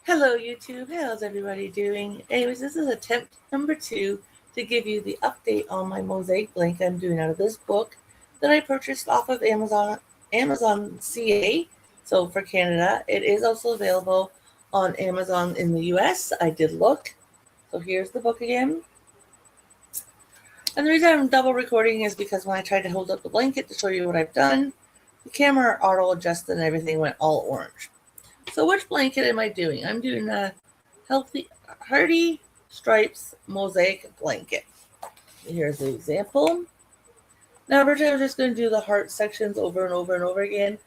Hello YouTube, how's everybody doing? Anyways, this is attempt number 2 to give you the update on my mosaic blanket I'm doing out of this book that I purchased off of Amazon CA. So for Canada, it is also available on Amazon in the US. I did look. So here's the book again. And the reason I'm double recording is because when I tried to hold up the blanket to show you what I've done, the camera auto adjusted and everything went all orange. So which blanket am I doing? I'm doing a Hardy Stripes Mosaic blanket. Here's the example. Now first I'm just going to do the heart sections over and over and over again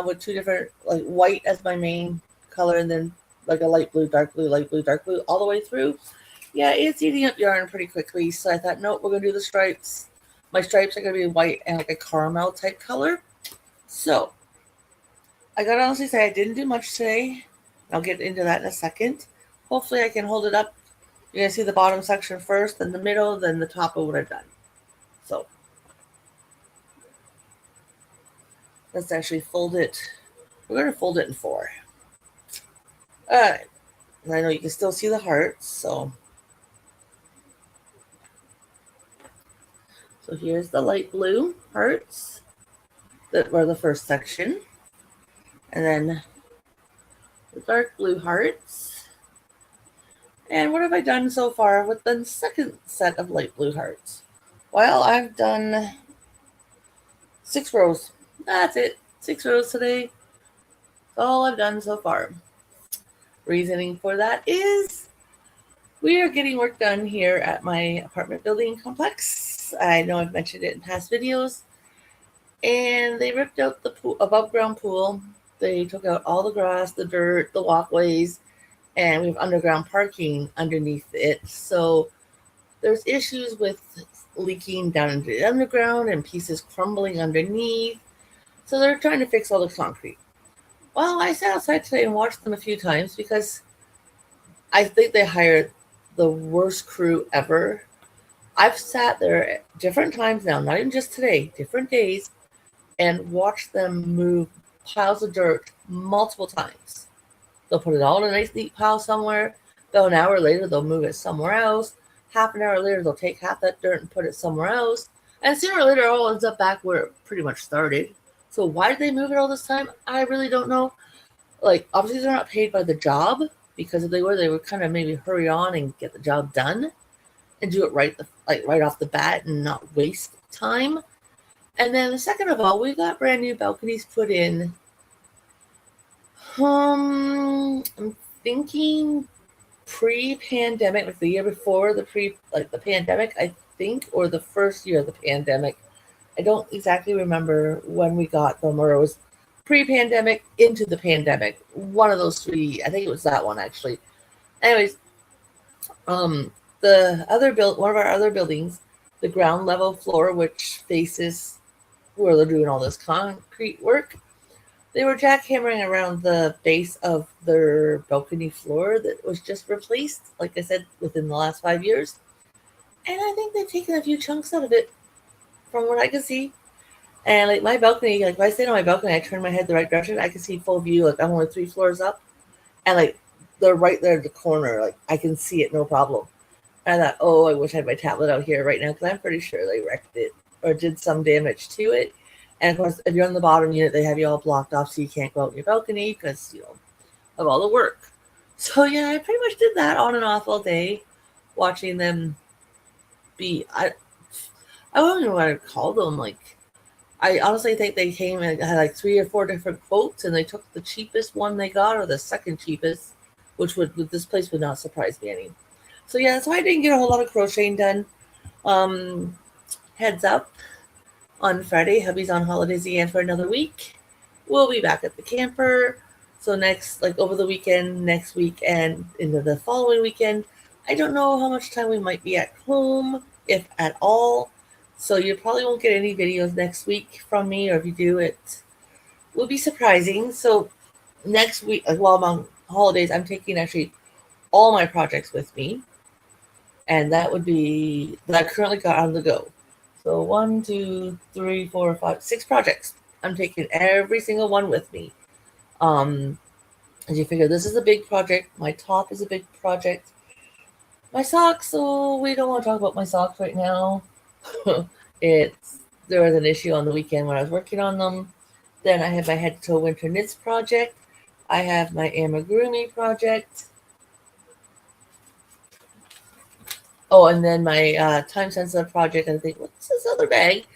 with two different, like white as my main color and then like a light blue, dark blue, light blue, dark blue all the way through. Yeah, it's eating up yarn pretty quickly, so I thought, nope, we're going to do the stripes. My stripes are going to be white and like a caramel type color. So I gotta honestly say I didn't do much today. I'll get into that in a second. Hopefully I can hold it up. You're gonna see the bottom section first, then the middle, then the top of what I've done. So let's actually fold it. We're gonna fold it in 4. Alright. And I know you can still see the hearts, so here's the light blue hearts that were the first section. And then the dark blue hearts. And what have I done so far with the second set of light blue hearts? Well, I've done 6 rows. That's it. 6 rows today. That's all I've done so far. Reasoning for that is we are getting work done here at my apartment building complex. I know I've mentioned it in past videos. And they ripped out the above ground pool. They took out all the grass, the dirt, the walkways, and we have underground parking underneath it. So there's issues with leaking down into the underground and pieces crumbling underneath. So they're trying to fix all the concrete. Well, I sat outside today and watched them a few times because I think they hired the worst crew ever. I've sat there at different times now, not even just today, different days, and watched them move piles of dirt multiple times. They'll put it all in a nice neat pile somewhere. About an hour later, they'll move it somewhere else. Half an hour later, they'll take half that dirt and put it somewhere else. And sooner or later, it all ends up back where it pretty much started. So why did they move it all this time? I really don't know. Like, obviously, they're not paid by the job, because if they would kind of maybe hurry on and get the job done and do it right off the bat and not waste time. And then, second of all, we got brand new balconies put in. I'm thinking pre-pandemic, like the year before the pandemic, I think, or the first year of the pandemic. I don't exactly remember when we got them, or it was pre-pandemic into the pandemic. One of those 3. I think it was that one actually. Anyways, the one of our other buildings, the ground level floor, which faces where they're doing all this concrete work, they were jackhammering around the base of their balcony floor that was just replaced, like I said, within the last 5 years. And I think they've taken a few chunks out of it, from what I can see. And like my balcony, like if I stand on my balcony, I turn my head the right direction, I can see full view. Like I'm only 3 floors up, and like they're right there at the corner. Like I can see it, no problem. And I thought, oh, I wish I had my tablet out here right now, because I'm pretty sure they wrecked it or did some damage to it. And of course, if you're on the bottom unit, they have you all blocked off, so you can't go out in your balcony because of all the work. So yeah, I pretty much did that on and off all day, watching them be. I don't know what I'd call them. Like, I honestly think they came and had like 3 or 4 different quotes, and they took the cheapest one they got, or the second cheapest, which with this place would not surprise me any. So yeah, that's why I didn't get a whole lot of crocheting done. Heads up. On Friday, hubby's on holidays again for another week. We'll be back at the camper. So over the weekend, next week, and into the following weekend, I don't know how much time we might be at home, if at all. So you probably won't get any videos next week from me, or if you do, it will be surprising. So next week, while I'm on holidays, I'm taking actually all my projects with me. And that would be that I currently got on the go. So 1, 2, 3, 4, 5, 6 projects. I'm taking every single one with me. As you figure, this is a big project. My top is a big project. My socks, oh, we don't want to talk about my socks right now. There was an issue on the weekend when I was working on them. Then I have my head to toe winter knits project. I have my amigurumi project. Oh, and then my time sensitive project. And I think, what's this other bag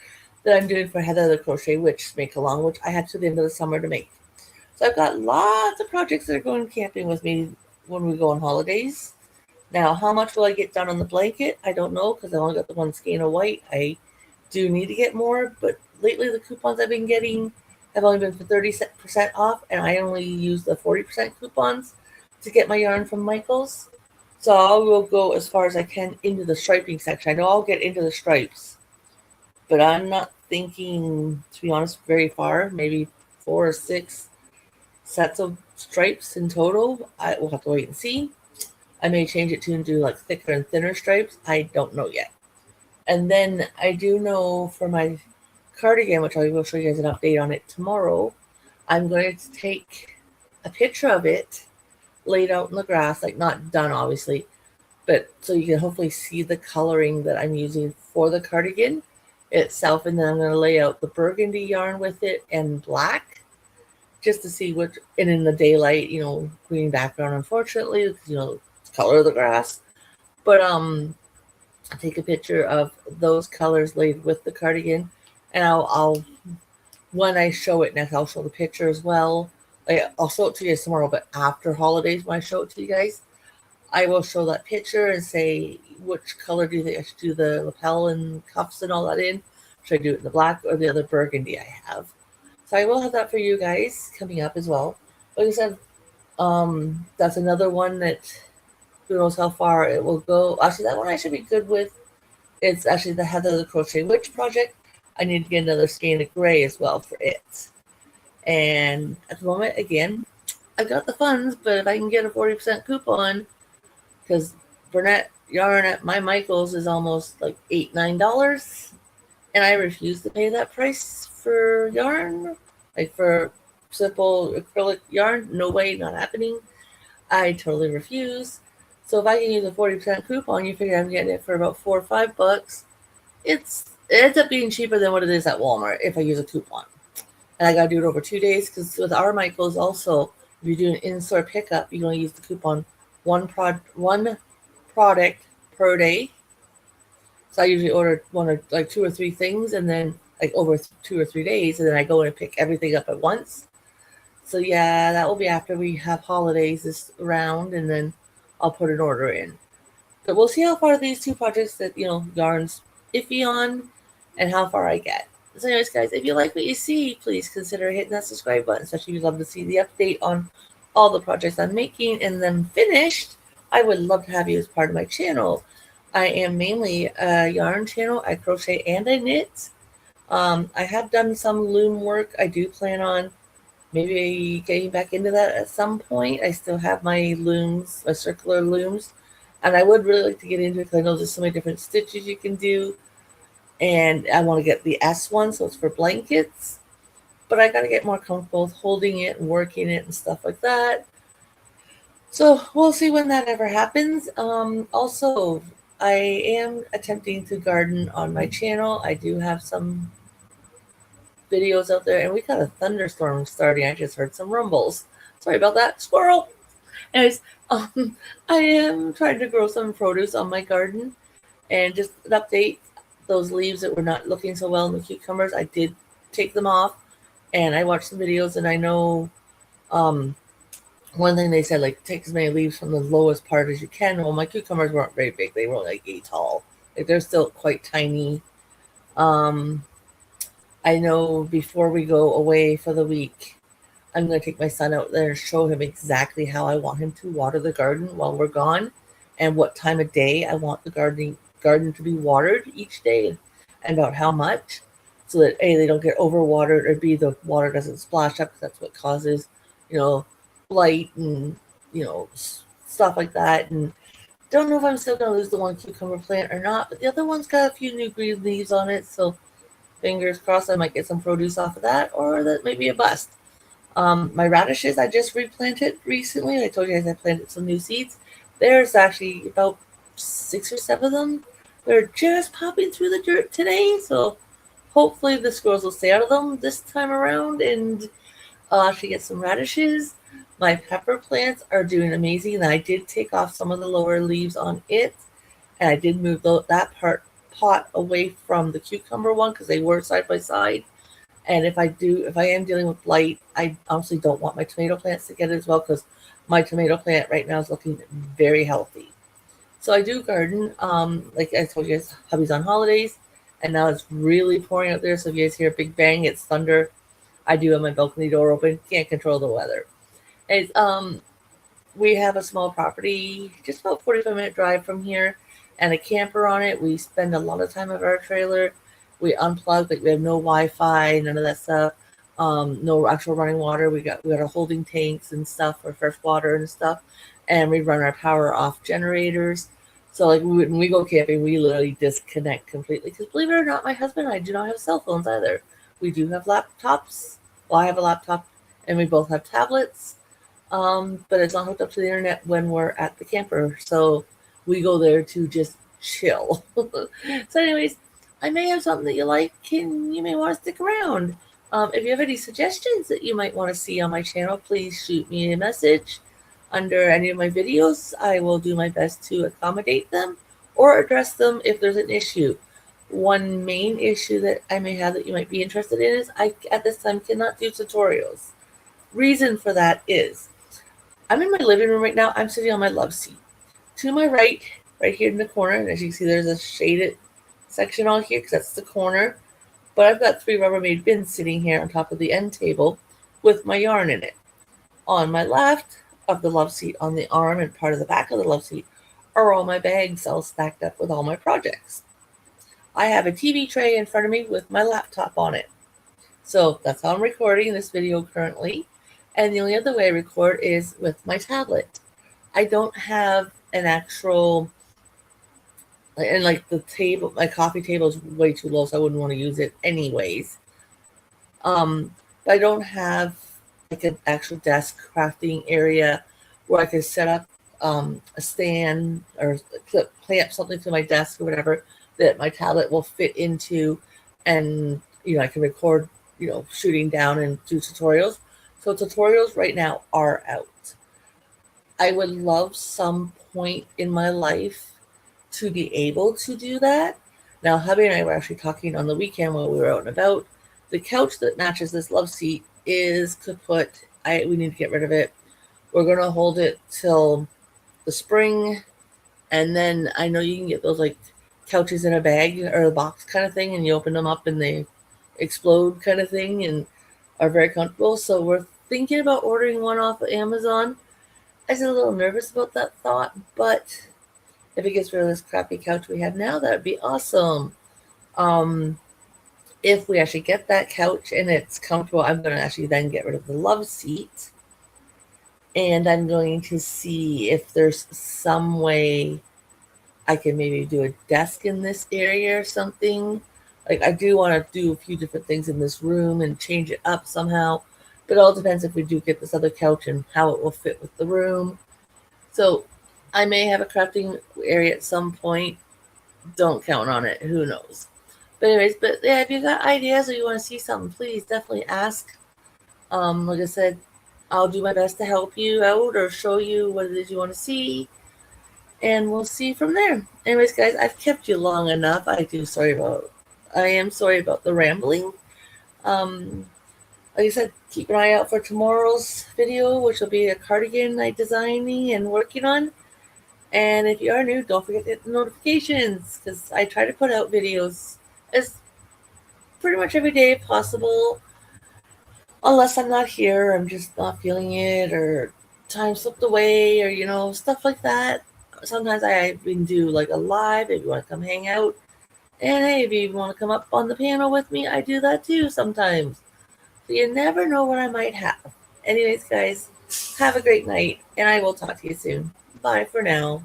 that I'm doing for Heather the Crochet Witch make along, which I have to the end of the summer to make. So I've got lots of projects that are going camping with me when we go on holidays. Now, how much will I get done on the blanket? I don't know because I only got the one skein of white. I do need to get more, but lately the coupons I've been getting have only been for 30% off, and I only use the 40% coupons to get my yarn from Michael's. So I will go as far as I can into the striping section. I know I'll get into the stripes, but I'm not thinking, to be honest, very far. Maybe 4 or 6 sets of stripes in total. I will have to wait and see. I may change it to do like thicker and thinner stripes. I don't know yet. And then I do know for my cardigan, which I will show you guys an update on it tomorrow, I'm going to take a picture of it laid out in the grass, like not done obviously, but so you can hopefully see the coloring that I'm using for the cardigan itself. And then I'm going to lay out the burgundy yarn with it and black just to see which, and in the daylight, green background, unfortunately, because, color of the grass. But take a picture of those colors laid with the cardigan, and I'll when I show it next, I'll show the picture as well. I'll show it to you guys tomorrow, but after holidays, when I show it to you guys, I will show that picture and say which color do you think I should do the lapel and cuffs and all that in. Should I do it in the black or the other burgundy I have? So I will have that for you guys coming up as well. Like I said, that's another one that who knows how far it will go. Actually, that one I should be good with. It's actually the Heather the Crochet Witch project. I need to get another skein of gray as well for it. And at the moment, again, I've got the funds, but if I can get a 40% coupon, because Burnett yarn at My Michael's is almost like $8, $9, and I refuse to pay that price for yarn, like for simple acrylic yarn. No way, not happening. I totally refuse. So if I can use a 40% coupon, you figure I'm getting it for about $4 or $5. It ends up being cheaper than what it is at Walmart if I use a coupon. And I gotta do it over 2 days because with our Michaels also, if you do an in-store pickup, you're gonna use the coupon one product per day. So I usually order one or like 2 or 3 things, and then like over 2 or 3 days, and then I go in and pick everything up at once. So yeah, that will be after we have holidays this round, and then I'll put an order in. But we'll see how far these 2 projects that, yarn's iffy on and how far I get. So anyways, guys, if you like what you see, please consider hitting that subscribe button, especially if you'd love to see the update on all the projects I'm making and then finished. I would love to have you as part of my channel. I am mainly a yarn channel. I crochet and I knit. I have done some loom work. I do plan on maybe getting back into that at some point. I still have my looms, my circular looms, and I would really like to get into it because I know there's so many different stitches you can do, and I want to get the S one, so it's for blankets, but I got to get more comfortable holding it and working it and stuff like that. So we'll see when that ever happens. Also, I am attempting to garden on my channel. I do have some videos out there, and we got a thunderstorm starting. I just heard some rumbles. Sorry about that, squirrel. Anyways, I am trying to grow some produce on my garden, and just an update, those leaves that were not looking so well in the cucumbers, I did take them off, and I watched some videos, and I know one thing they said, like, take as many leaves from the lowest part as you can. Well, my cucumbers weren't very big. They were like 8 tall. Like, they're still quite tiny. I know before we go away for the week, I'm going to take my son out there and show him exactly how I want him to water the garden while we're gone, and what time of day I want the garden to be watered each day, and about how much, so that A, they don't get overwatered, or B, the water doesn't splash up, because that's what causes, blight and, stuff like that. And don't know if I'm still going to lose the one cucumber plant or not, but the other one's got a few new green leaves on it, so fingers crossed I might get some produce off of that, or that may be a bust. My radishes I just replanted recently. I told you guys I planted some new seeds. There's actually about 6 or 7 of them. They're just popping through the dirt today, so hopefully the squirrels will stay out of them this time around, and I'll actually get some radishes. My pepper plants are doing amazing, and I did take off some of the lower leaves on it, and I did move that pot away from the cucumber one because they were side by side. And if I am dealing with blight, I honestly don't want my tomato plants to get it as well because my tomato plant right now is looking very healthy. So I do garden. Like I told you guys, hubby's on holidays, and now it's really pouring out there. So if you guys hear a big bang, it's thunder. I do have my balcony door open. Can't control the weather. It's We have a small property, just about 45-minute drive from here, and a camper on it. We spend a lot of time at our trailer. We unplug, like we have no Wi-Fi, none of that stuff. No actual running water. We got our holding tanks and stuff for fresh water and stuff, and we run our power off generators. So like when we go camping, we literally disconnect completely. Because believe it or not, my husband and I do not have cell phones either. We do have laptops. Well, I have a laptop, and we both have tablets, but it's not hooked up to the internet when we're at the camper. So we go there to just chill. So, anyways, I may have something that you like, and you may want to stick around. If you have any suggestions that you might want to see on my channel, please shoot me a message under any of my videos. I will do my best to accommodate them or address them if there's an issue. One main issue that I may have that you might be interested in is I, at this time, cannot do tutorials. Reason for that is I'm in my living room right now. I'm sitting on my love seat. To my right, right here in the corner, and as you can see, there's a shaded section on here because that's the corner. But I've got 3 Rubbermaid bins sitting here on top of the end table with my yarn in it. On my left of the love seat, on the arm and part of the back of the love seat, are all my bags all stacked up with all my projects. I have a TV tray in front of me with my laptop on it. So that's how I'm recording this video currently. And the only other way I record is with my tablet. I don't have an actual, and like the table, my coffee table is way too low, so I wouldn't want to use it anyways. But I don't have like an actual desk crafting area where I could set up a stand or clamp something to my desk or whatever that my tablet will fit into, and I can record, shooting down and do tutorials. So tutorials right now are out. I would love some point in my life to be able to do that. Now, hubby and I were actually talking on the weekend while we were out and about. The couch that matches this love seat is kaput. We need to get rid of it. We're going to hold it till the spring. And then I know you can get those like couches in a bag or a box kind of thing, and you open them up and they explode kind of thing and are very comfortable. So we're thinking about ordering one off of Amazon. I was a little nervous about that thought, but if it gets rid of this crappy couch we have now, that would be awesome. If we actually get that couch and it's comfortable, I'm going to actually then get rid of the love seat. And I'm going to see if there's some way I can maybe do a desk in this area or something. Like I do want to do a few different things in this room and change it up somehow. But it all depends if we do get this other couch and how it will fit with the room. So I may have a crafting area at some point. Don't count on it. Who knows? But anyways, yeah, if you got ideas or you want to see something, please definitely ask. Like I said, I'll do my best to help you out or show you what it is you want to see. And we'll see from there. Anyways, guys, I've kept you long enough. I am sorry about the rambling. Like I said, keep an eye out for tomorrow's video, which will be a cardigan I'm designing and working on. And if you are new, don't forget to hit the notifications, because I try to put out videos as pretty much every day if possible. Unless I'm not here, I'm just not feeling it, or time slipped away, or stuff like that. Sometimes I even do like a live if you want to come hang out. And hey, if you want to come up on the panel with me, I do that too sometimes. So you never know what I might have. Anyways, guys, have a great night, and I will talk to you soon. Bye for now.